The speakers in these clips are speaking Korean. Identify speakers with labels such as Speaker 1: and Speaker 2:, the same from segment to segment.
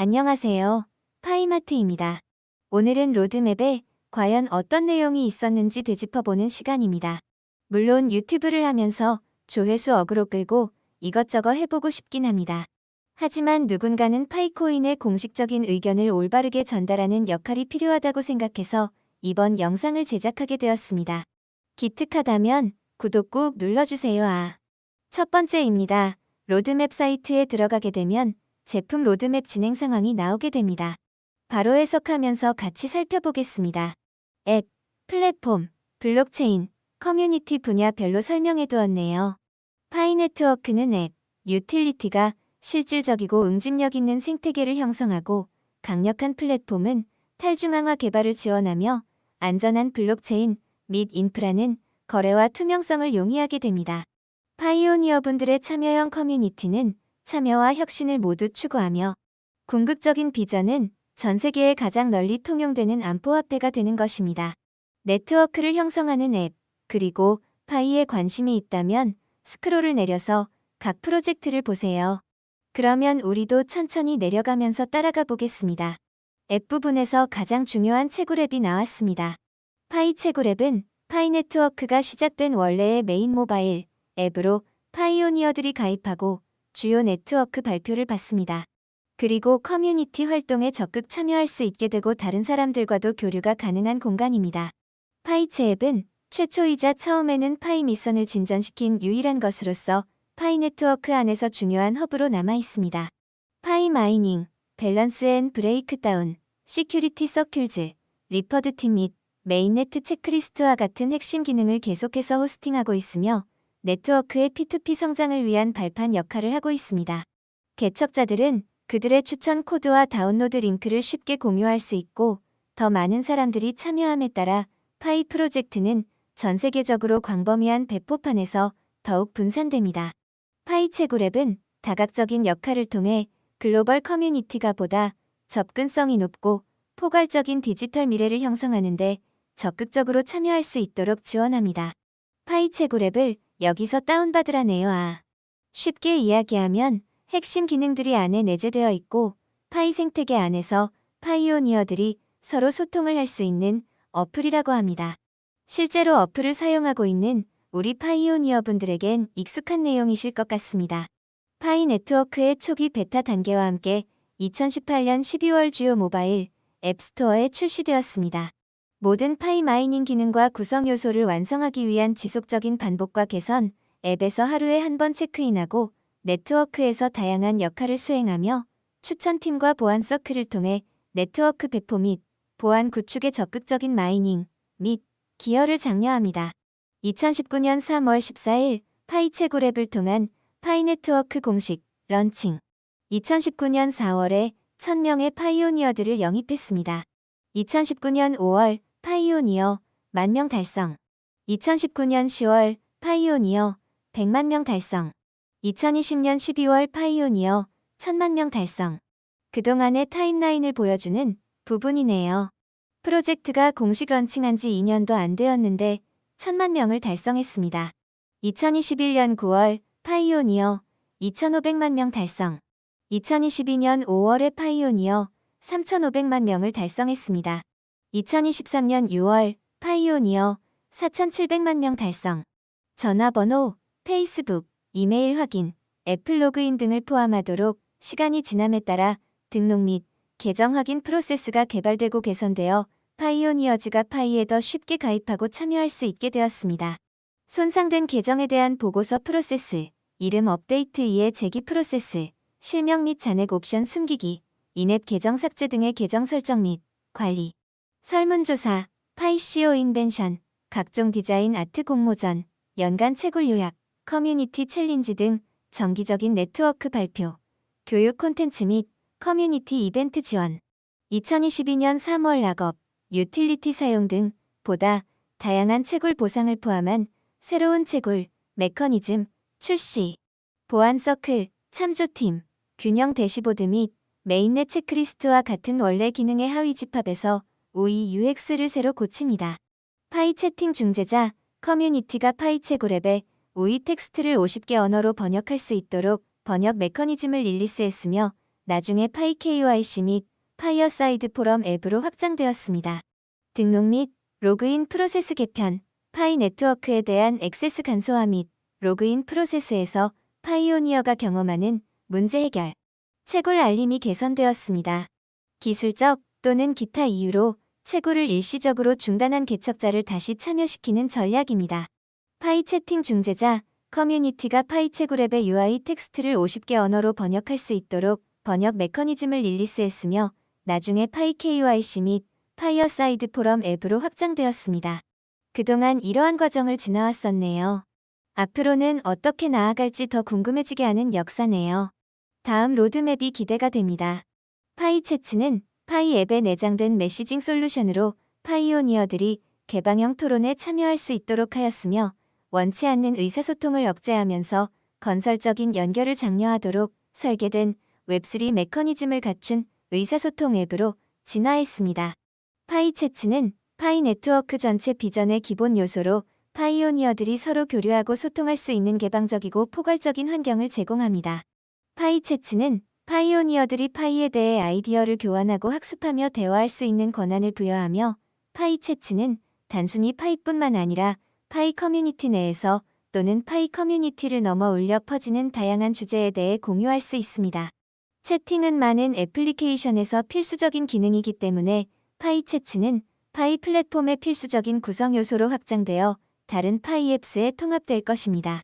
Speaker 1: 안녕하세요. 파이마트입니다. 오늘은 로드맵에 과연 어떤 내용이 있었는지 되짚어보는 시간입니다. 물론 유튜브를 하면서 조회수 어그로 끌고 이것저것 해보고 싶긴 합니다. 하지만 누군가는 파이코인의 공식적인 의견을 올바르게 전달하는 역할이 필요하다고 생각해서 이번 영상을 제작하게 되었습니다. 기특하다면 구독 꾹 눌러주세요. 첫 번째입니다. 로드맵 사이트에 들어가게 되면 제품 로드맵 진행 상황이 나오게 됩니다. 바로 해석하면서 같이 살펴보겠습니다. 앱, 플랫폼, 블록체인, 커뮤니티 분야별로 설명해 두었네요. 파이네트워크는 앱, 유틸리티가 실질적이고 응집력 있는 생태계를 형성하고 강력한 플랫폼은 탈중앙화 개발을 지원하며 안전한 블록체인 및 인프라는 거래와 투명성을 용이하게 됩니다. 파이오니어분들의 참여형 커뮤니티는 참여와 혁신을 모두 추구하며 궁극적인 비전은 전 세계에 가장 널리 통용되는 안보화폐가 되는 것입니다. 네트워크를 형성하는 앱, 그리고 파이에 관심이 있다면 스크롤을 내려서 각 프로젝트를 보세요. 그러면 우리도 천천히 내려가면서 따라가 보겠습니다. 앱 부분에서 가장 중요한 채굴 앱이 나왔습니다. 파이 채굴 앱은 파이네트워크가 시작된 원래의 메인 모바일 앱으로 파이오니어들이 가입하고 주요 네트워크 발표를 받습니다. 그리고 커뮤니티 활동에 적극 참여할 수 있게 되고 다른 사람들과도 교류가 가능한 공간입니다. 파이채 앱은 최초이자 처음에는 파이 미션을 진전시킨 유일한 것으로서 파이 네트워크 안에서 중요한 허브로 남아 있습니다. 파이 마이닝, 밸런스 앤 브레이크다운, 시큐리티 서큘즈, 리퍼드 팀 및 메인네트 체크리스트와 같은 핵심 기능을 계속해서 호스팅하고 있으며 네트워크의 P2P 성장을 위한 발판 역할을 하고 있습니다. 개척자들은 그들의 추천 코드와 다운로드 링크를 쉽게 공유할 수 있고 더 많은 사람들이 참여함에 따라 파이 프로젝트는 전 세계적으로 광범위한 배포판에서 더욱 분산됩니다. 파이 채굴 앱은 다각적인 역할을 통해 글로벌 커뮤니티가 보다 접근성이 높고 포괄적인 디지털 미래를 형성하는 데 적극적으로 참여할 수 있도록 지원합니다. 파이 채굴 앱을 여기서 다운받으라네요. 쉽게 이야기하면 핵심 기능들이 안에 내재되어 있고 파이 생태계 안에서 파이오니어들이 서로 소통을 할 수 있는 어플이라고 합니다. 실제로 어플을 사용하고 있는 우리 파이오니어 분들에겐 익숙한 내용이실 것 같습니다. 파이 네트워크의 초기 베타 단계와 함께 2018년 12월 주요 모바일 앱스토어에 출시되었습니다. 모든 파이 마이닝 기능과 구성 요소를 완성하기 위한 지속적인 반복과 개선, 앱에서 하루에 한 번 체크인하고 네트워크에서 다양한 역할을 수행하며 추천팀과 보안 서클을 통해 네트워크 배포 및 보안 구축에 적극적인 마이닝 및 기여를 장려합니다. 2019년 3월 14일 파이 채굴 앱을 통한 파이 네트워크 공식 런칭. 2019년 4월에 1000명의 파이오니어들을 영입했습니다. 2019년 5월 파이오니어 10,000명 달성. 2019년 10월 파이오니어 100만 명 달성. 2020년 12월 파이오니어 1000만 명 달성. 그동안의 타임라인을 보여주는 부분이네요. 프로젝트가 공식 런칭한 지 2년도 안 되었는데 1000만 명을 달성했습니다. 2021년 9월 파이오니어 2500만 명 달성. 2022년 5월에 파이오니어 3500만 명을 달성했습니다. 2023년 6월 파이오니어 4700만 명 달성. 전화번호, 페이스북, 이메일 확인, 애플 로그인 등을 포함하도록 시간이 지남에 따라 등록 및 계정 확인 프로세스가 개발되고 개선되어 파이오니어즈가 파이에 더 쉽게 가입하고 참여할 수 있게 되었습니다. 손상된 계정에 대한 보고서 프로세스, 이름 업데이트 2의 재기 프로세스, 실명 및 잔액 옵션 숨기기, 인앱 계정 삭제 등의 계정 설정 및 관리, 설문조사, 파이CO 인벤션, 각종 디자인 아트 공모전, 연간 채굴 요약, 커뮤니티 챌린지 등 정기적인 네트워크 발표, 교육 콘텐츠 및 커뮤니티 이벤트 지원, 2022년 3월 락업, 유틸리티 사용 등 보다 다양한 채굴 보상을 포함한 새로운 채굴 메커니즘 출시, 보안 서클, 참조팀, 균형 대시보드 및 메인넷 체크리스트와 같은 원래 기능의 하위 집합에서 UI UX를 새로 고칩니다. 파이 채팅 중재자, 커뮤니티가 파이 채굴 앱에 UI 텍스트를 50개 언어로 번역할 수 있도록 번역 메커니즘을 릴리스했으며 나중에 파이 KYC 및 파이어사이드 포럼 앱으로 확장되었습니다. 등록 및 로그인 프로세스 개편, 파이 네트워크에 대한 액세스 간소화 및 로그인 프로세스에서 파이오니어가 경험하는 문제 해결, 채굴 알림이 개선되었습니다. 기술적 또는 기타 이유로 채굴을 일시적으로 중단한 개척자를 다시 참여시키는 전략입니다. 파이 채팅 중재자, 커뮤니티가 파이 채굴 앱의 UI 텍스트를 50개 언어로 번역할 수 있도록 번역 메커니즘을 릴리스했으며 나중에 파이 KYC 및 파이어사이드 포럼 앱으로 확장되었습니다. 그동안 이러한 과정을 지나왔었네요. 앞으로는 어떻게 나아갈지 더 궁금해지게 하는 역사네요. 다음 로드맵이 기대가 됩니다. 파이 채츠는 파이 앱에 내장된 메시징 솔루션으로 파이오니어들이 개방형 토론에 참여할 수 있도록 하였으며 원치 않는 의사소통을 억제하면서 건설적인 연결을 장려하도록 설계된 웹3 메커니즘을 갖춘 의사소통 앱으로 진화했습니다. 파이 채츠는 파이 네트워크 전체 비전의 기본 요소로 파이오니어들이 서로 교류하고 소통할 수 있는 개방적이고 포괄적인 환경을 제공합니다. 파이 채츠는 파이오니어들이 파이에 대해 아이디어를 교환하고 학습하며 대화할 수 있는 권한을 부여하며 파이 채츠는 단순히 파이뿐만 아니라 파이 커뮤니티 내에서 또는 파이 커뮤니티를 넘어 울려 퍼지는 다양한 주제에 대해 공유할 수 있습니다. 채팅은 많은 애플리케이션에서 필수적인 기능이기 때문에 파이 채츠는 파이 플랫폼의 필수적인 구성 요소로 확장되어 다른 파이 앱스에 통합될 것입니다.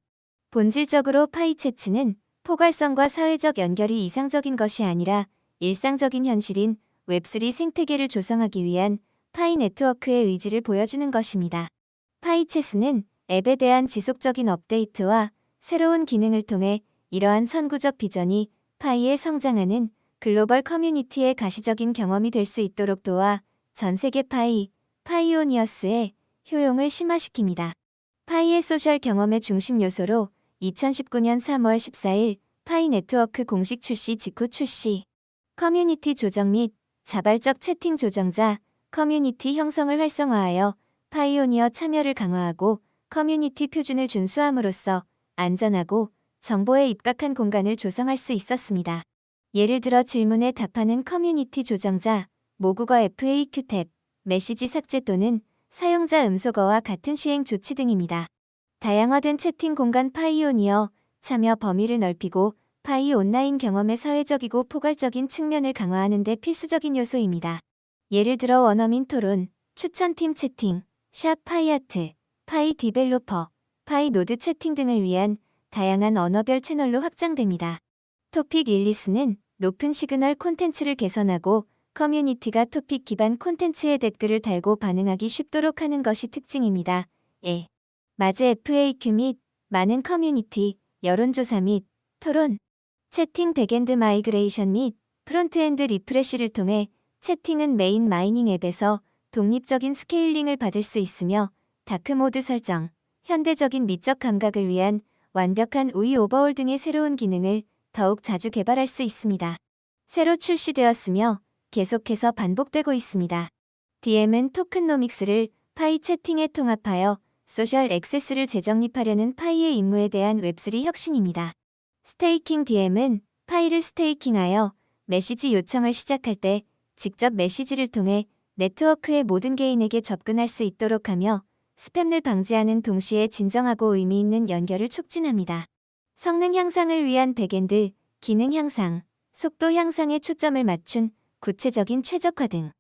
Speaker 1: 본질적으로 파이 채츠는 포괄성과 사회적 연결이 이상적인 것이 아니라 일상적인 현실인 웹3 생태계를 조성하기 위한 파이 네트워크의 의지를 보여주는 것입니다. 파이 채스는 앱에 대한 지속적인 업데이트와 새로운 기능을 통해 이러한 선구적 비전이 파이에 성장하는 글로벌 커뮤니티의 가시적인 경험이 될 수 있도록 도와 전 세계 파이오니어스의 효용을 심화시킵니다. 파이의 소셜 경험의 중심 요소로 2019년 3월 14일 파이 네트워크 공식 출시 직후 출시. 커뮤니티 조정 및 자발적 채팅 조정자, 커뮤니티 형성을 활성화하여 파이오니어 참여를 강화하고 커뮤니티 표준을 준수함으로써 안전하고 정보에 입각한 공간을 조성할 수 있었습니다. 예를 들어 질문에 답하는 커뮤니티 조정자, 모국어 FAQ 탭, 메시지 삭제 또는 사용자 음소거와 같은 시행 조치 등입니다. 다양화된 채팅 공간 파이오니어, 참여 범위를 넓히고 파이 온라인 경험의 사회적이고 포괄적인 측면을 강화하는 데 필수적인 요소입니다. 예를 들어 원어민 토론, 추천팀 채팅, 샵 파이아트, 파이 디벨로퍼, 파이 노드 채팅 등을 위한 다양한 언어별 채널로 확장됩니다. 토픽 릴리스는 높은 시그널 콘텐츠를 개선하고 커뮤니티가 토픽 기반 콘텐츠에 댓글을 달고 반응하기 쉽도록 하는 것이 특징입니다. 마즈 FAQ 및 많은 커뮤니티, 여론조사 및 토론, 채팅 백엔드 마이그레이션 및 프론트엔드 리프레시를 통해 채팅은 메인 마이닝 앱에서 독립적인 스케일링을 받을 수 있으며 다크모드 설정, 현대적인 미적 감각을 위한 완벽한 UI 오버홀 등의 새로운 기능을 더욱 자주 개발할 수 있습니다. 새로 출시되었으며 계속해서 반복되고 있습니다. DM은 토큰노믹스를 파이 채팅에 통합하여 소셜 액세스를 재정립하려는 파이의 임무에 대한 웹3 혁신입니다. 스테이킹 DM은 파이를 스테이킹하여 메시지 요청을 시작할 때 직접 메시지를 통해 네트워크의 모든 개인에게 접근할 수 있도록 하며 스팸을 방지하는 동시에 진정하고 의미 있는 연결을 촉진합니다. 성능 향상을 위한 백엔드, 기능 향상, 속도 향상에 초점을 맞춘 구체적인 최적화 등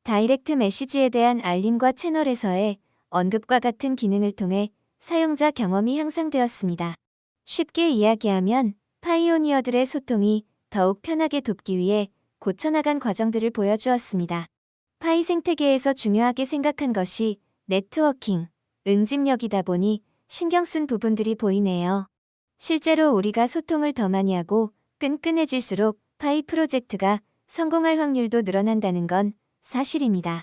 Speaker 1: 다이렉트 메시지에 대한 알림과 채널에서의 언급과 같은 기능을 통해 사용자 경험이 향상되었습니다. 쉽게 이야기하면 파이오니어들의 소통이 더욱 편하게 돕기 위해 고쳐나간 과정들을 보여주었습니다. 파이 생태계에서 중요하게 생각한 것이 네트워킹, 응집력이다 보니 신경 쓴 부분들이 보이네요. 실제로 우리가 소통을 더 많이 하고 끈끈해질수록 파이 프로젝트가 성공할 확률도 늘어난다는 건 사실입니다.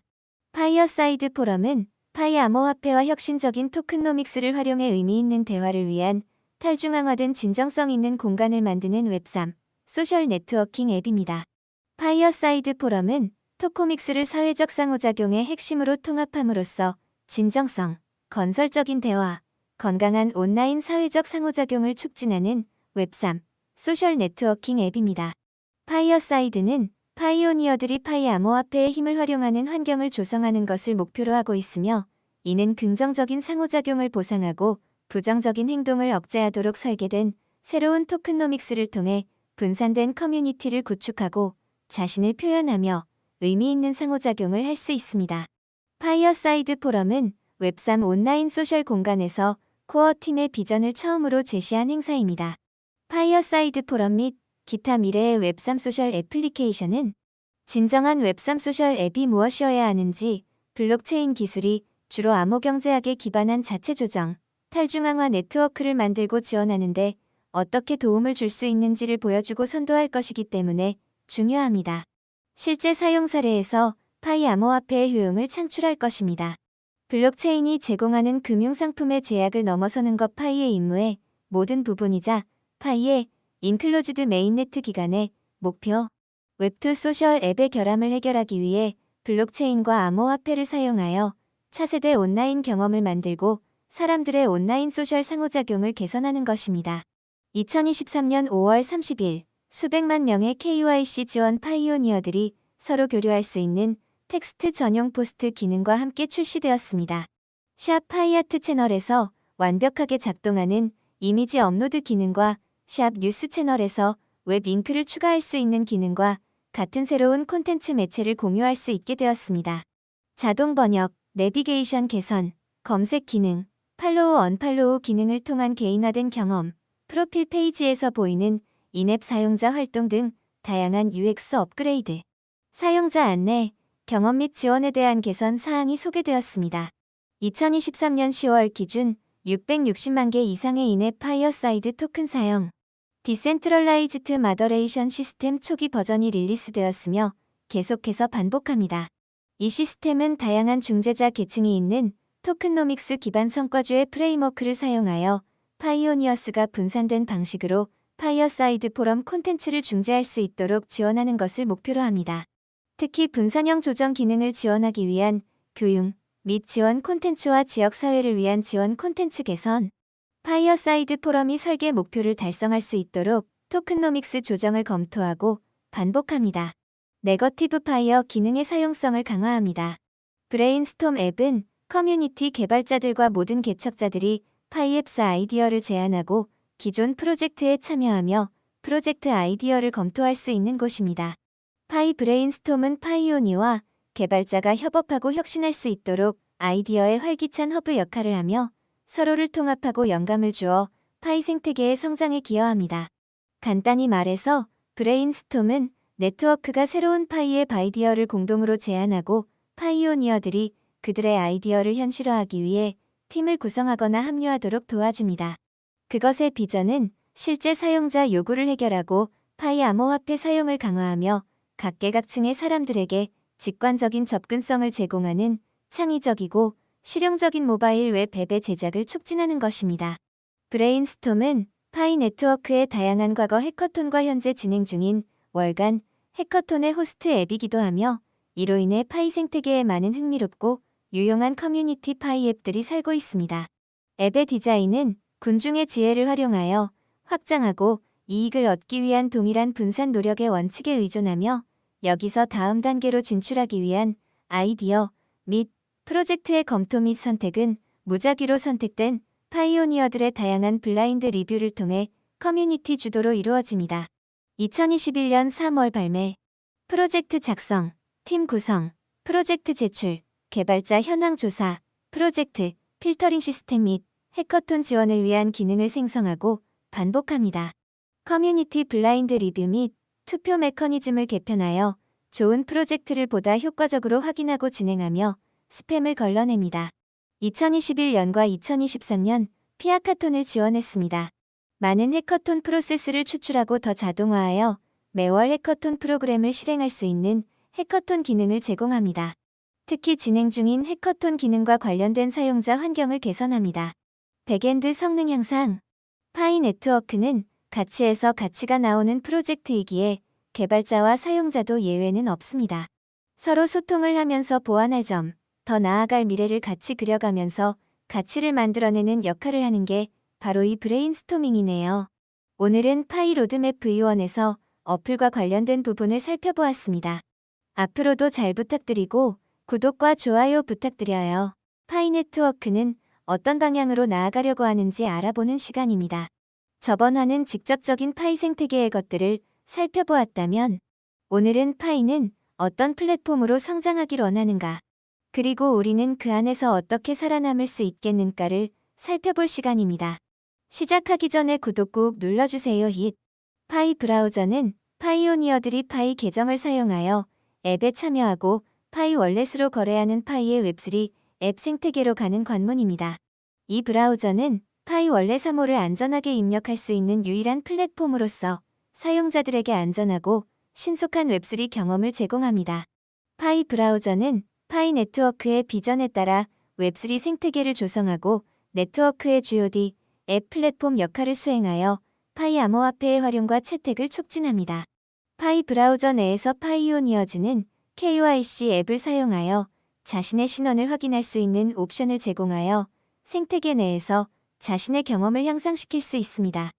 Speaker 1: 파이어사이드 포럼은 파이 암호화폐와 혁신적인 토큰노믹스를 활용해 의미 있는 대화를 위한 탈중앙화된 진정성 있는 공간을 만드는 웹3 소셜 네트워킹 앱입니다. 파이어사이드 포럼은 토코믹스를 사회적 상호작용의 핵심으로 통합함으로써 진정성, 건설적인 대화, 건강한 온라인 사회적 상호작용을 촉진하는 웹3 소셜 네트워킹 앱입니다. 파이어사이드는 파이오니어들이 파이 암호화폐의 힘을 활용하는 환경을 조성하는 것을 목표로 하고 있으며, 이는 긍정적인 상호작용을 보상하고 부정적인 행동을 억제하도록 설계된 새로운 토큰노믹스를 통해 분산된 커뮤니티를 구축하고 자신을 표현하며 의미 있는 상호작용을 할 수 있습니다. 파이어사이드 포럼은 웹3 온라인 소셜 공간에서 코어 팀의 비전을 처음으로 제시한 행사입니다. 파이어사이드 포럼 및 기타 미래의 웹3 소셜 애플리케이션은 진정한 웹3 소셜 앱이 무엇이어야 하는지, 블록체인 기술이 주로 암호경제학에 기반한 자체 조정, 탈중앙화 네트워크를 만들고 지원하는데 어떻게 도움을 줄 수 있는지를 보여주고 선도할 것이기 때문에 중요합니다. 실제 사용 사례에서 파이 암호화폐의 효용을 창출할 것입니다. 블록체인이 제공하는 금융상품의 제약을 넘어서는 것 파이의 임무의 모든 부분이자 파이의 인클로즈드 메인네트 기간의 목표. 웹2 소셜 앱의 결함을 해결하기 위해 블록체인과 암호화폐를 사용하여 차세대 온라인 경험을 만들고 사람들의 온라인 소셜 상호작용을 개선하는 것입니다. 2023년 5월 30일 수백만 명의 KYC 지원 파이오니어들이 서로 교류할 수 있는 텍스트 전용 포스트 기능과 함께 출시되었습니다. 샵 파이아트 채널에서 완벽하게 작동하는 이미지 업로드 기능과 샵 뉴스 채널에서 웹 잉크를 추가할 수 있는 기능과 같은 새로운 콘텐츠 매체를 공유할 수 있게 되었습니다. 자동 번역, 내비게이션 개선, 검색 기능, 팔로우 언팔로우 기능을 통한 개인화된 경험, 프로필 페이지에서 보이는 인앱 사용자 활동 등 다양한 UX 업그레이드, 사용자 안내, 경험 및 지원에 대한 개선 사항이 소개되었습니다. 2023년 10월 기준 660만 개 이상의 인앱 파이어사이드 토큰 사용, 디센트럴라이즈드 마더레이션 시스템 초기 버전이 릴리스되었으며 계속해서 반복합니다. 이 시스템은 다양한 중재자 계층이 있는 토큰노믹스 기반 성과주의 프레임워크를 사용하여 파이오니어스가 분산된 방식으로 파이어사이드 포럼 콘텐츠를 중재할 수 있도록 지원하는 것을 목표로 합니다. 특히 분산형 조정 기능을 지원하기 위한 교육 및 지원 콘텐츠와 지역사회를 위한 지원 콘텐츠 개선, 파이어사이드 포럼이 설계 목표를 달성할 수 있도록 토큰노믹스 조정을 검토하고 반복합니다. 네거티브 파이어 기능의 사용성을 강화합니다. 브레인스톰 앱은 커뮤니티 개발자들과 모든 개척자들이 파이앱스 아이디어를 제안하고 기존 프로젝트에 참여하며 프로젝트 아이디어를 검토할 수 있는 곳입니다. 파이 브레인스톰은 파이오니와 개발자가 협업하고 혁신할 수 있도록 아이디어의 활기찬 허브 역할을 하며 서로를 통합하고 영감을 주어 파이 생태계의 성장에 기여합니다. 간단히 말해서 브레인스톰은 네트워크가 새로운 파이의 아이디어를 공동으로 제안하고 파이오니어들이 그들의 아이디어를 현실화하기 위해 팀을 구성하거나 합류하도록 도와줍니다. 그것의 비전은 실제 사용자 요구를 해결하고 파이 암호화폐 사용을 강화하며 각계각층의 사람들에게 직관적인 접근성을 제공하는 창의적이고 실용적인 모바일 웹 앱의 제작을 촉진하는 것입니다. 브레인스톰은 파이 네트워크의 다양한 과거 해커톤과 현재 진행 중인 월간 해커톤의 호스트 앱이기도 하며 이로 인해 파이 생태계에 많은 흥미롭고 유용한 커뮤니티 파이 앱들이 살고 있습니다. 앱의 디자인은 군중의 지혜를 활용하여 확장하고 이익을 얻기 위한 동일한 분산 노력의 원칙에 의존하며 여기서 다음 단계로 진출하기 위한 아이디어 및 프로젝트의 검토 및 선택은 무작위로 선택된 파이오니어들의 다양한 블라인드 리뷰를 통해 커뮤니티 주도로 이루어집니다. 2021년 3월 발매, 프로젝트 작성, 팀 구성, 프로젝트 제출, 개발자 현황 조사, 프로젝트 필터링 시스템 및 해커톤 지원을 위한 기능을 생성하고 반복합니다. 커뮤니티 블라인드 리뷰 및 투표 메커니즘을 개편하여 좋은 프로젝트를 보다 효과적으로 확인하고 진행하며 스팸을 걸러냅니다. 2021년과 2023년 피아카톤을 지원했습니다. 많은 해커톤 프로세스를 추출하고 더 자동화하여 매월 해커톤 프로그램을 실행할 수 있는 해커톤 기능을 제공합니다. 특히 진행 중인 해커톤 기능과 관련된 사용자 환경을 개선합니다. 백엔드 성능 향상. 파이 네트워크는 가치에서 가치가 나오는 프로젝트이기에 개발자와 사용자도 예외는 없습니다. 서로 소통을 하면서 보완할 점, 더 나아갈 미래를 같이 그려가면서 가치를 만들어내는 역할을 하는 게 바로 이 브레인스토밍이네요. 오늘은 파이 로드맵 V1에서 어플과 관련된 부분을 살펴보았습니다. 앞으로도 잘 부탁드리고 구독과 좋아요 부탁드려요. 파이 네트워크는 어떤 방향으로 나아가려고 하는지 알아보는 시간입니다. 저번 화는 직접적인 파이 생태계의 것들을 살펴보았다면 오늘은 파이는 어떤 플랫폼으로 성장하길 원하는가, 그리고 우리는 그 안에서 어떻게 살아남을 수 있겠는가를 살펴볼 시간입니다. 시작하기 전에 구독 꾹 눌러주세요. 파이 브라우저는 파이오니어들이 파이 계정을 사용하여 앱에 참여하고 파이 월렛으로 거래하는 파이의 웹3 앱 생태계로 가는 관문입니다. 이 브라우저는 파이 월렛 3호를 안전하게 입력할 수 있는 유일한 플랫폼으로서 사용자들에게 안전하고 신속한 웹3 경험을 제공합니다. 파이 브라우저는 파이 네트워크의 비전에 따라 웹3 생태계를 조성하고 네트워크의 GOD, 앱 플랫폼 역할을 수행하여 파이 암호화폐의 활용과 채택을 촉진합니다. 파이 브라우저 내에서 파이오니어즈는 KYC 앱을 사용하여 자신의 신원을 확인할 수 있는 옵션을 제공하여 생태계 내에서 자신의 경험을 향상시킬 수 있습니다.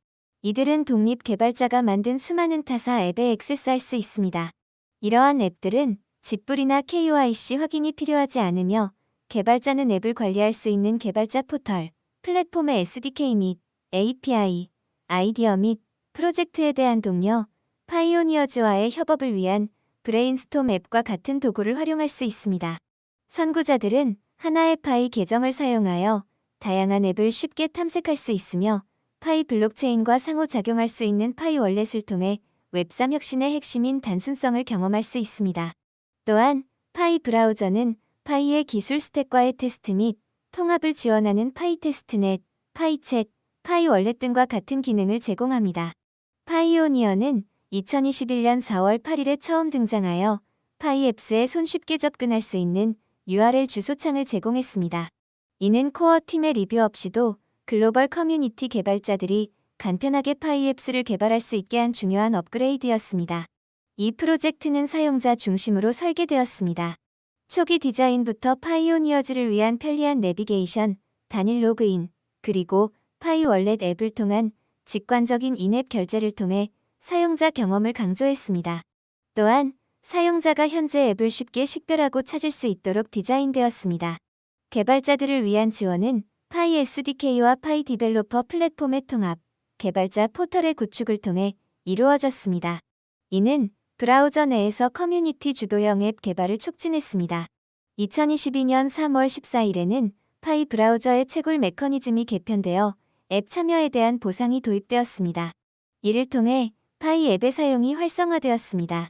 Speaker 1: 이들은 독립 개발자가 만든 수많은 타사 앱에 액세스할 수 있습니다. 이러한 앱들은 집불이나 KYC 확인이 필요하지 않으며 개발자는 앱을 관리할 수 있는 개발자 포털, 플랫폼의 SDK 및 API, 아이디어 및 프로젝트에 대한 동료, 파이오니어즈와의 협업을 위한 브레인스톰 앱과 같은 도구를 활용할 수 있습니다. 선구자들은 하나의 파이 계정을 사용하여 다양한 앱을 쉽게 탐색할 수 있으며 파이 블록체인과 상호작용할 수 있는 파이 월렛을 통해 웹3 혁신의 핵심인 단순성을 경험할 수 있습니다. 또한 파이 브라우저는 파이의 기술 스택과의 테스트 및 통합을 지원하는 파이 테스트넷, 파이챗, 파이 월렛 등과 같은 기능을 제공합니다. 파이오니어는 2021년 4월 8일에 처음 등장하여 파이 앱스에 손쉽게 접근할 수 있는 URL 주소창을 제공했습니다. 이는 코어 팀의 리뷰 없이도 글로벌 커뮤니티 개발자들이 간편하게 파이 앱스를 개발할 수 있게 한 중요한 업그레이드였습니다. 이 프로젝트는 사용자 중심으로 설계되었습니다. 초기 디자인부터 파이오니어즈를 위한 편리한 내비게이션, 단일 로그인, 그리고 파이 월렛 앱을 통한 직관적인 인앱 결제를 통해 사용자 경험을 강조했습니다. 또한 사용자가 현재 앱을 쉽게 식별하고 찾을 수 있도록 디자인되었습니다. 개발자들을 위한 지원은 파이 SDK와 파이 디벨로퍼 플랫폼의 통합, 개발자 포털의 구축을 통해 이루어졌습니다. 이는 브라우저 내에서 커뮤니티 주도형 앱 개발을 촉진했습니다. 2022년 3월 14일에는 파이 브라우저의 채굴 메커니즘이 개편되어 앱 참여에 대한 보상이 도입되었습니다. 이를 통해 파이 앱의 사용이 활성화되었습니다.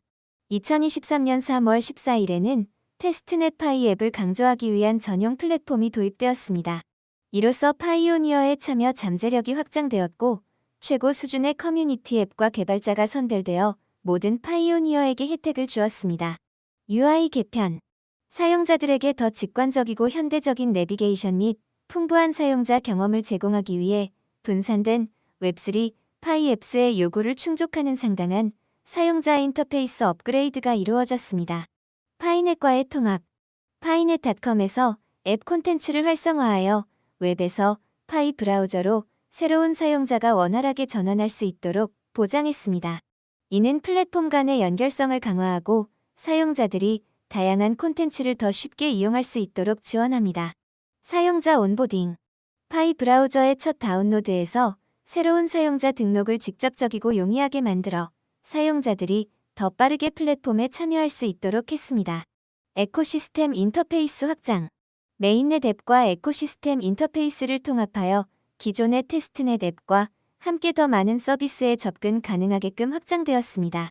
Speaker 1: 2023년 3월 14일에는 테스트넷 파이 앱을 강조하기 위한 전용 플랫폼이 도입되었습니다. 이로써 파이오니어의 참여 잠재력이 확장되었고 최고 수준의 커뮤니티 앱과 개발자가 선별되어 모든 파이오니어에게 혜택을 주었습니다. UI 개편. 사용자들에게 더 직관적이고 현대적인 내비게이션 및 풍부한 사용자 경험을 제공하기 위해 분산된 웹3 파이 앱스의 요구를 충족하는 상당한 사용자 인터페이스 업그레이드가 이루어졌습니다. 파이넷과의 통합. 파이넷.com에서 앱 콘텐츠를 활성화하여 웹에서 파이 브라우저로 새로운 사용자가 원활하게 전환할 수 있도록 보장했습니다. 이는 플랫폼 간의 연결성을 강화하고 사용자들이 다양한 콘텐츠를 더 쉽게 이용할 수 있도록 지원합니다. 사용자 온보딩. 파이 브라우저의 첫 다운로드에서 새로운 사용자 등록을 직접적이고 용이하게 만들어 사용자들이 더 빠르게 플랫폼에 참여할 수 있도록 했습니다. 에코시스템 인터페이스 확장. 메인넷 앱과 에코시스템 인터페이스를 통합하여 기존의 테스트넷 앱과 함께 더 많은 서비스에 접근 가능하게끔 확장되었습니다.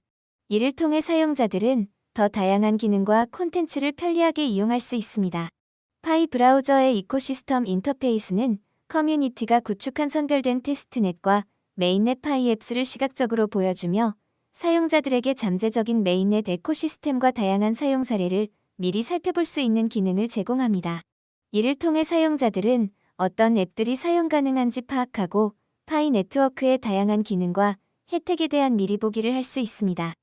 Speaker 1: 이를 통해 사용자들은 더 다양한 기능과 콘텐츠를 편리하게 이용할 수 있습니다. 파이 브라우저의 이코시스템 인터페이스는 커뮤니티가 구축한 선별된 테스트넷과 메인넷 파이 앱스를 시각적으로 보여주며 사용자들에게 잠재적인 메인넷 에코시스템과 다양한 사용 사례를 미리 살펴볼 수 있는 기능을 제공합니다. 이를 통해 사용자들은 어떤 앱들이 사용 가능한지 파악하고 파이 네트워크의 다양한 기능과 혜택에 대한 미리 보기를 할 수 있습니다.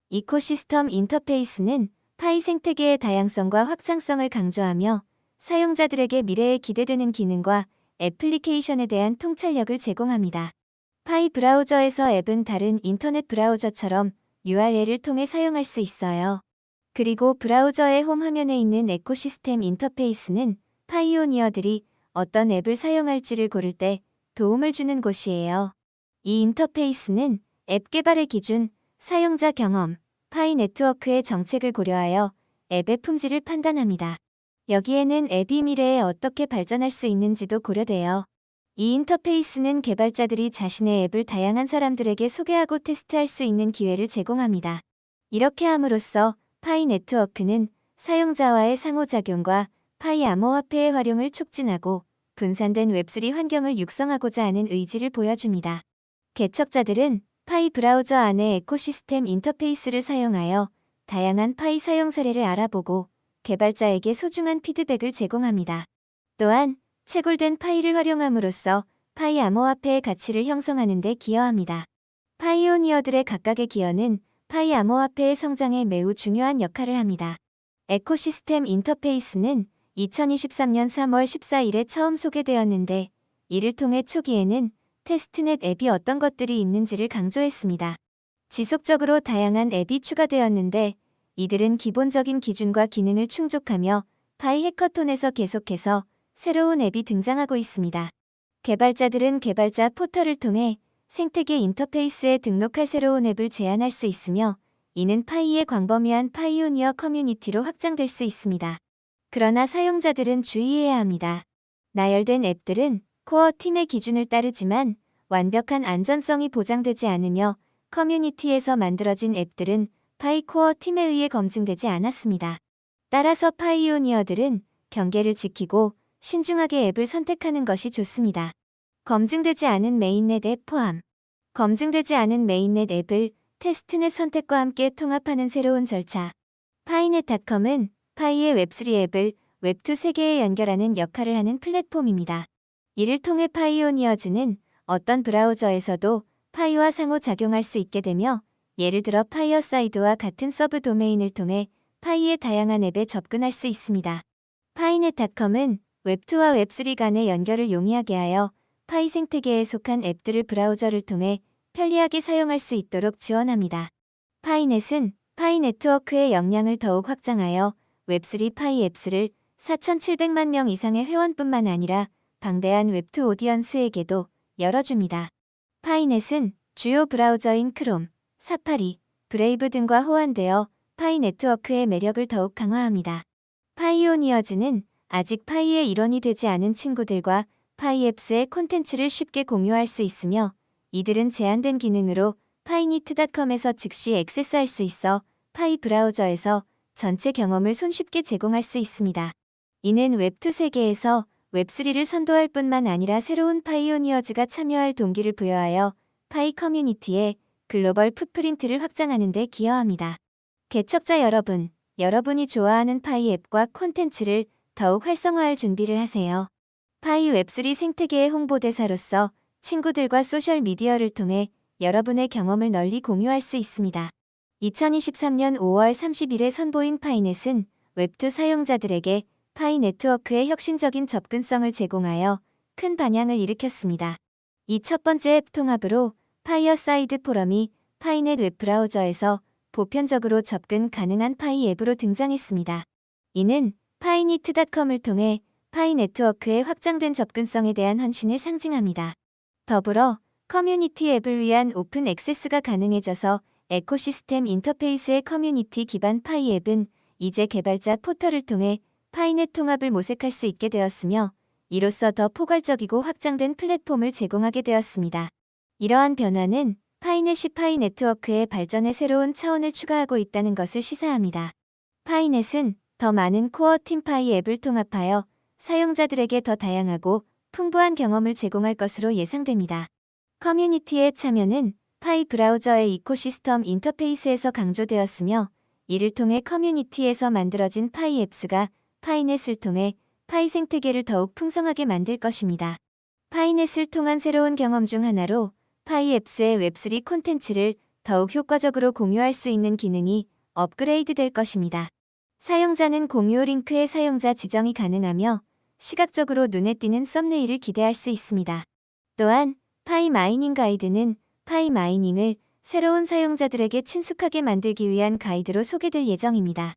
Speaker 1: 이코시스템 인터페이스는 파이 생태계의 다양성과 확장성을 강조하며 사용자들에게 미래에 기대되는 기능과 애플리케이션에 대한 통찰력을 제공합니다. 파이 브라우저에서 앱은 다른 인터넷 브라우저처럼 URL을 통해 사용할 수 있어요. 그리고 브라우저의 홈 화면에 있는 에코시스템 인터페이스는 파이오니어들이 어떤 앱을 사용할지를 고를 때 도움을 주는 곳이에요. 이 인터페이스는 앱 개발의 기준, 사용자 경험, 파이 네트워크의 정책을 고려하여 앱의 품질을 판단합니다. 여기에는 앱이 미래에 어떻게 발전할 수 있는지도 고려돼요. 이 인터페이스는 개발자들이 자신의 앱을 다양한 사람들에게 소개하고 테스트할 수 있는 기회를 제공합니다. 이렇게 함으로써 파이 네트워크는 사용자와의 상호작용과 파이 암호화폐의 활용을 촉진하고 분산된 웹3 환경을 육성하고자 하는 의지를 보여줍니다. 개척자들은 파이 브라우저 안의 에코시스템 인터페이스를 사용하여 다양한 파이 사용 사례를 알아보고 개발자에게 소중한 피드백을 제공합니다. 또한 채굴된 파이를 활용함으로써 파이 암호화폐의 가치를 형성하는 데 기여합니다. 파이오니어들의 각각의 기여는 파이 암호화폐의 성장에 매우 중요한 역할을 합니다. 에코시스템 인터페이스는 2023년 3월 14일에 처음 소개되었는데 이를 통해 초기에는 테스트넷 앱이 어떤 것들이 있는지를 강조했습니다. 지속적으로 다양한 앱이 추가되었는데 이들은 기본적인 기준과 기능을 충족하며 파이 해커톤에서 계속해서 새로운 앱이 등장하고 있습니다. 개발자들은 개발자 포털을 통해 생태계 인터페이스에 등록할 새로운 앱을 제안할 수 있으며 이는 파이의 광범위한 파이오니어 커뮤니티로 확장될 수 있습니다. 그러나 사용자들은 주의해야 합니다. 나열된 앱들은 코어 팀의 기준을 따르지만 완벽한 안전성이 보장되지 않으며 커뮤니티에서 만들어진 앱들은 파이 코어 팀에 의해 검증되지 않았습니다. 따라서 파이오니어들은 경계를 지키고 신중하게 앱을 선택하는 것이 좋습니다. 검증되지 않은 메인넷 앱 포함. 검증되지 않은 메인넷 앱을 테스트넷 선택과 함께 통합하는 새로운 절차. 파이넷닷컴은 파이의 웹3 앱을 웹2 세계에 연결하는 역할을 하는 플랫폼입니다. 이를 통해 파이오니어즈는 어떤 브라우저에서도 파이와 상호작용할 수 있게 되며 예를 들어 파이어사이드와 같은 서브 도메인을 통해 파이의 다양한 앱에 접근할 수 있습니다. 파이넷닷컴은 웹2와 웹3 간의 연결을 용이하게 하여 파이 생태계에 속한 앱들을 브라우저를 통해 편리하게 사용할 수 있도록 지원합니다. 파이넷은 파이 네트워크의 역량을 더욱 확장하여 웹3 파이 앱스를 4,700만 명 이상의 회원뿐만 아니라 방대한 웹2 오디언스에게도 열어줍니다. 파이넷은 주요 브라우저인 크롬, 사파리, 브레이브 등과 호환되어 파이 네트워크의 매력을 더욱 강화합니다. 파이오니어즈는 아직 파이의 일원이 되지 않은 친구들과 파이 앱스의 콘텐츠를 쉽게 공유할 수 있으며 이들은 제한된 기능으로 파이니트닷컴에서 즉시 액세스할 수 있어 파이 브라우저에서 전체 경험을 손쉽게 제공할 수 있습니다. 이는 웹2 세계에서 웹3를 선도할 뿐만 아니라 새로운 파이오니어즈가 참여할 동기를 부여하여 파이 커뮤니티의 글로벌 풋프린트를 확장하는 데 기여합니다. 개척자 여러분, 여러분이 좋아하는 파이 앱과 콘텐츠를 더욱 활성화할 준비를 하세요. 파이 웹3 생태계의 홍보대사로서 친구들과 소셜미디어를 통해 여러분의 경험을 널리 공유할 수 있습니다. 2023년 5월 30일에 선보인 파이넷은 웹2 사용자들에게 파이 네트워크의 혁신적인 접근성을 제공하여 큰 반향을 일으켰습니다. 이 첫 번째 앱 통합으로 파이어사이드 포럼이 파이넷 웹브라우저에서 보편적으로 접근 가능한 파이 앱으로 등장했습니다. 이는 파이니트닷컴을 통해 파이 네트워크의 확장된 접근성에 대한 헌신을 상징합니다. 더불어 커뮤니티 앱을 위한 오픈 액세스가 가능해져서 에코시스템 인터페이스의 커뮤니티 기반 파이 앱은 이제 개발자 포털을 통해 파이넷 통합을 모색할 수 있게 되었으며 이로써 더 포괄적이고 확장된 플랫폼을 제공하게 되었습니다. 이러한 변화는 파이넷이 파이 네트워크의 발전에 새로운 차원을 추가하고 있다는 것을 시사합니다. 파이넷은 더 많은 코어 팀 파이 앱을 통합하여 사용자들에게 더 다양하고 풍부한 경험을 제공할 것으로 예상됩니다. 커뮤니티의 참여는 파이 브라우저의 이코시스템 인터페이스에서 강조되었으며 이를 통해 커뮤니티에서 만들어진 파이 앱스가 파이넷을 통해 파이 생태계를 더욱 풍성하게 만들 것입니다. 파이넷을 통한 새로운 경험 중 하나로 파이 앱스의 웹3 콘텐츠를 더욱 효과적으로 공유할 수 있는 기능이 업그레이드 될 것입니다. 사용자는 공유 링크의 사용자 지정이 가능하며 시각적으로 눈에 띄는 썸네일을 기대할 수 있습니다. 또한 파이 마이닝 가이드는 파이 마이닝을 새로운 사용자들에게 친숙하게 만들기 위한 가이드로 소개될 예정입니다.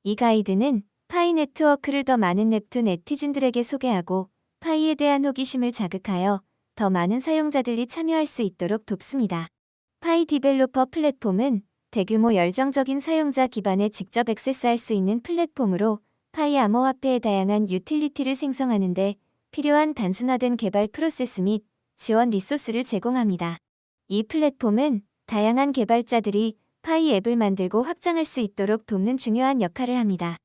Speaker 1: 이 가이드는 파이 네트워크를 더 많은 웹툰 네티즌들에게 소개하고 파이에 대한 호기심을 자극하여 더 많은 사용자들이 참여할 수 있도록 돕습니다. 파이 디벨로퍼 플랫폼은 대규모 열정적인 사용자 기반에 직접 액세스할 수 있는 플랫폼으로 파이 암호화폐의 다양한 유틸리티를 생성하는 데 필요한 단순화된 개발 프로세스 및 지원 리소스를 제공합니다. 이 플랫폼은 다양한 개발자들이 파이 앱을 만들고 확장할 수 있도록 돕는 중요한 역할을 합니다.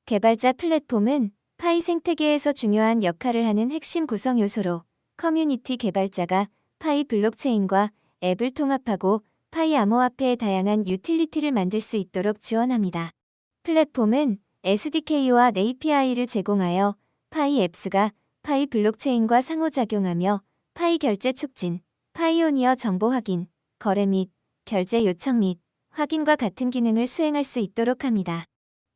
Speaker 1: 개발자 플랫폼은 파이 생태계에서 중요한 역할을 하는 핵심 구성 요소로 커뮤니티 개발자가 파이 블록체인과 앱을 통합하고 파이 암호화폐의 다양한 유틸리티를 만들 수 있도록 지원합니다. 플랫폼은 SDK와 API를 제공하여 파이 앱스가 파이 블록체인과 상호작용하며 파이 결제 촉진, 파이오니어 정보 확인, 거래 및 결제 요청 및 확인과 같은 기능을 수행할 수 있도록 합니다.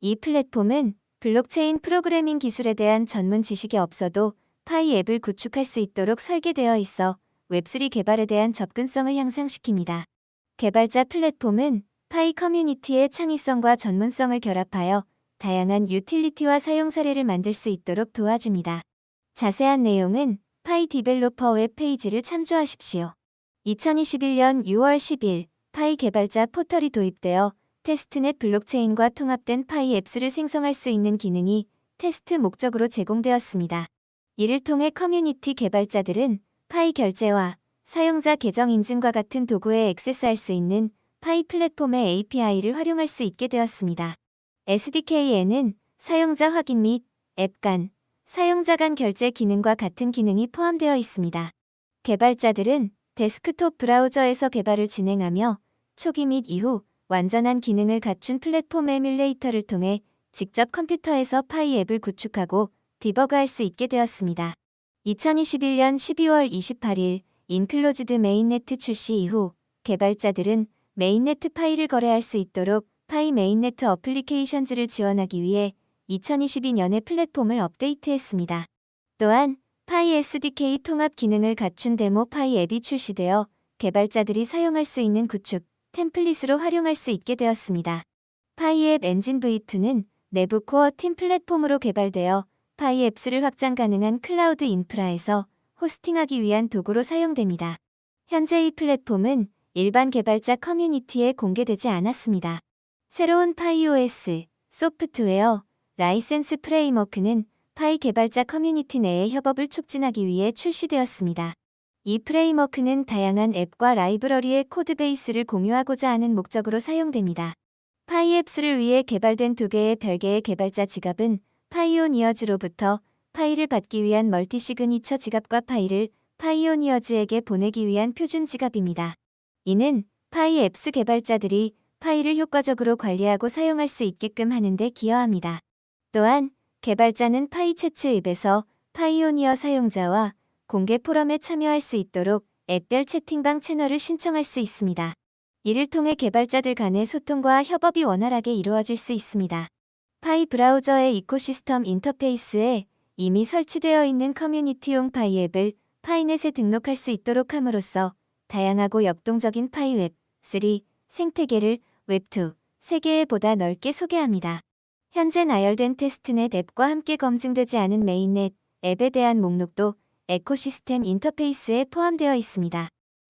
Speaker 1: 이 플랫폼은 블록체인 프로그래밍 기술에 대한 전문 지식이 없어도 파이 앱을 구축할 수 있도록 설계되어 있어 웹3 개발에 대한 접근성을 향상시킵니다. 개발자 플랫폼은 파이 커뮤니티의 창의성과 전문성을 결합하여 다양한 유틸리티와 사용 사례를 만들 수 있도록 도와줍니다. 자세한 내용은 파이 디벨로퍼 웹페이지를 참조하십시오. 2021년 6월 10일 파이 개발자 포털이 도입되어 테스트넷 블록체인과 통합된 파이 앱스를 생성할 수 있는 기능이 테스트 목적으로 제공되었습니다. 이를 통해 커뮤니티 개발자들은 파이 결제와 사용자 계정 인증과 같은 도구에 액세스할 수 있는 파이 플랫폼의 API를 활용할 수 있게 되었습니다. SDK에는 사용자 확인 및 앱 간, 사용자 간 결제 기능과 같은 기능이 포함되어 있습니다. 개발자들은 데스크톱 브라우저에서 개발을 진행하며 초기 및 이후 완전한 기능을 갖춘 플랫폼 에뮬레이터를 통해 직접 컴퓨터에서 파이 앱을 구축하고 디버그할 수 있게 되었습니다. 2021년 12월 28일 인클로즈드 메인네트 출시 이후 개발자들은 메인네트 파이를 거래할 수 있도록 파이 메인네트 어플리케이션즈를 지원하기 위해 2022년에 플랫폼을 업데이트했습니다. 또한 파이 SDK 통합 기능을 갖춘 데모 파이 앱이 출시되어 개발자들이 사용할 수 있는 구축, 템플릿으로 활용할 수 있게 되었습니다. 파이 앱 엔진 V2는 내부 코어 팀 플랫폼으로 개발되어 파이 앱스를 확장 가능한 클라우드 인프라에서 호스팅하기 위한 도구로 사용됩니다. 현재 이 플랫폼은 일반 개발자 커뮤니티에 공개되지 않았습니다. 새로운 파이OS 소프트웨어 라이센스 프레임워크는 파이 개발자 커뮤니티 내의 협업을 촉진하기 위해 출시되었습니다. 이 프레임워크는 다양한 앱과 라이브러리의 코드베이스를 공유하고자 하는 목적으로 사용됩니다. 파이 앱스를 위해 개발된 두 개의 별개의 개발자 지갑은 파이오니어즈로부터 파이를 받기 위한 멀티 시그니처 지갑과 파이를 파이오니어즈에게 보내기 위한 표준 지갑입니다. 이는 파이 앱스 개발자들이 파이를 효과적으로 관리하고 사용할 수 있게끔 하는 데 기여합니다. 또한 개발자는 파이 채츠 앱에서 파이오니어 사용자와 공개 포럼에 참여할 수 있도록 앱별 채팅방 채널을 신청할 수 있습니다. 이를 통해 개발자들 간의 소통과 협업이 원활하게 이루어질 수 있습니다. 파이 브라우저의 이코시스템 인터페이스에 이미 설치되어 있는 커뮤니티용 파이 앱을 파이넷에 등록할 수 있도록 함으로써 다양하고 역동적인 파이 웹3 생태계를 웹2 세계에 보다 넓게 소개합니다. 현재 나열된 테스트넷 앱과 함께 검증되지 않은 메인넷 앱에 대한 목록도 에코시스템 인터페이스에 포함되어 있습니다.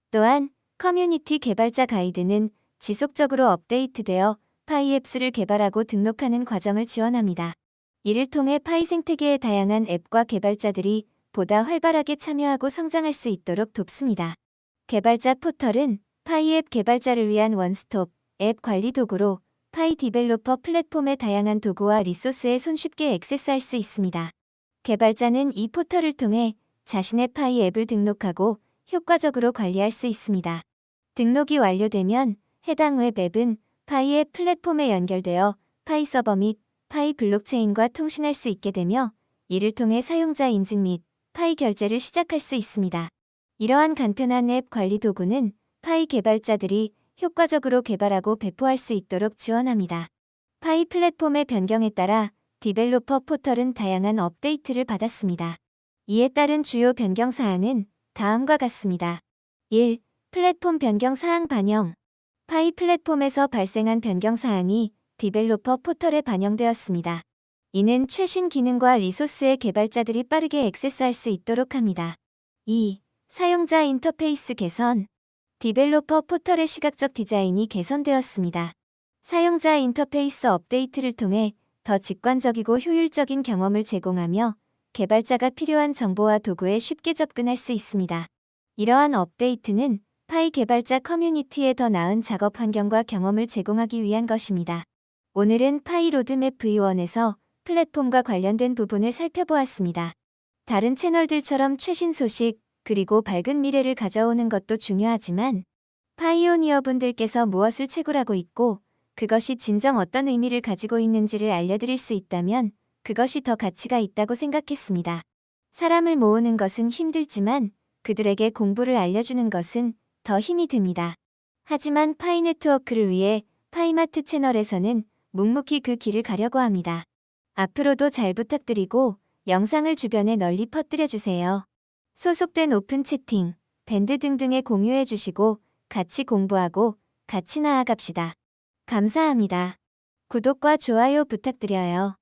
Speaker 1: 또한 커뮤니티 개발자 가이드는 지속적으로 업데이트되어 파이 앱스를 개발하고 등록하는 과정을 지원합니다. 이를 통해 파이 생태계의 다양한 앱과 개발자들이 보다 활발하게 참여하고 성장할 수 있도록 돕습니다. 개발자 포털은 파이 앱 개발자를 위한 원스톱 앱 관리 도구로 파이 디벨로퍼 플랫폼의 다양한 도구와 리소스에 손쉽게 액세스할 수 있습니다. 개발자는 이 포털을 통해 자신의 파이 앱을 등록하고 효과적으로 관리할 수 있습니다. 등록이 완료되면 해당 웹 앱은 파이 앱 플랫폼에 연결되어 파이 서버 및 파이 블록체인과 통신할 수 있게 되며 이를 통해 사용자 인증 및 파이 결제를 시작할 수 있습니다. 이러한 간편한 앱 관리 도구는 파이 개발자들이 효과적으로 개발하고 배포할 수 있도록 지원합니다. 파이 플랫폼의 변경에 따라 디벨로퍼 포털은 다양한 업데이트를 받았습니다. 이에 따른 주요 변경 사항은 다음과 같습니다. 1. 플랫폼 변경 사항 반영. 파이 플랫폼에서 발생한 변경사항이 디벨로퍼 포털에 반영되었습니다. 이는 최신 기능과 리소스의 개발자들이 빠르게 액세스할 수 있도록 합니다. 2. 사용자 인터페이스 개선. 디벨로퍼 포털의 시각적 디자인이 개선되었습니다. 사용자 인터페이스 업데이트를 통해 더 직관적이고 효율적인 경험을 제공하며 개발자가 필요한 정보와 도구에 쉽게 접근할 수 있습니다. 이러한 업데이트는 파이 개발자 커뮤니티에 더 나은 작업 환경과 경험을 제공하기 위한 것입니다. 오늘은 파이 로드맵 V1에서 플랫폼과 관련된 부분을 살펴보았습니다. 다른 채널들처럼 최신 소식, 그리고 밝은 미래를 가져오는 것도 중요하지만 파이오니어분들께서 무엇을 채굴하고 있고 그것이 진정 어떤 의미를 가지고 있는지를 알려드릴 수 있다면 그것이 더 가치가 있다고 생각했습니다. 사람을 모으는 것은 힘들지만 그들에게 공부를 알려주는 것은 더 힘이 듭니다. 하지만 파이 네트워크를 위해 파이마트 채널에서는 묵묵히 그 길을 가려고 합니다. 앞으로도 잘 부탁드리고 영상을 주변에 널리 퍼뜨려주세요. 소속된 오픈 채팅, 밴드 등등에 공유해주시고 같이 공부하고 같이 나아갑시다. 감사합니다. 구독과 좋아요 부탁드려요.